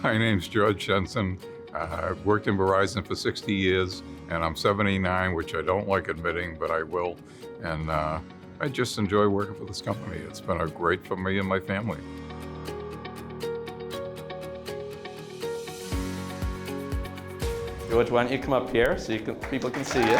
My name's George Jensen. I've worked in Verizon for 60 years, and I'm 79, which I don't like admitting, but I will. And I just enjoy working for this company. It's been great for me and my family. George, why don't you come up here so people can see you.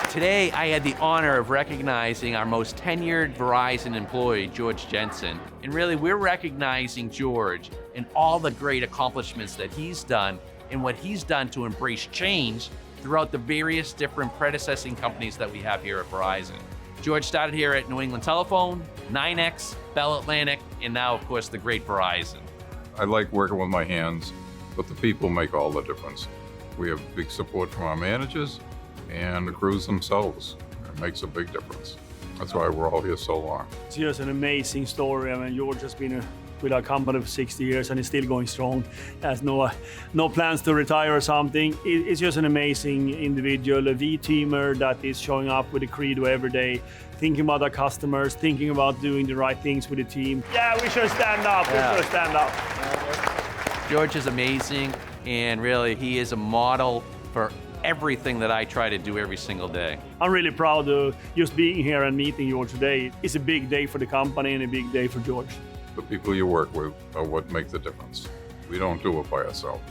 Today, I had the honor of recognizing our most tenured Verizon employee, George Jensen. And really, we're recognizing George and all the great accomplishments that he's done and what he's done to embrace change throughout the various different predecessing companies that we have here at Verizon. George started here at New England Telephone, 9X, Bell Atlantic, and now, of course, the great Verizon. I like working with my hands, but the people make all the difference. We have big support from our managers and the crews themselves. It makes a big difference. That's why we're all here so long. It's just an amazing story. I mean, George has been with our company for 60 years and is still going strong. Has no plans to retire or something. It's just an amazing individual, a V-teamer that is showing up with a credo every day, thinking about our customers, thinking about doing the right things with the team. Yeah, we should stand up. We should stand up. George is amazing, and really, he is a model for everything that I try to do every single day. I'm really proud of just being here and meeting George today. It's a big day for the company and a big day for George. The people you work with are what make the difference. We don't do it by ourselves.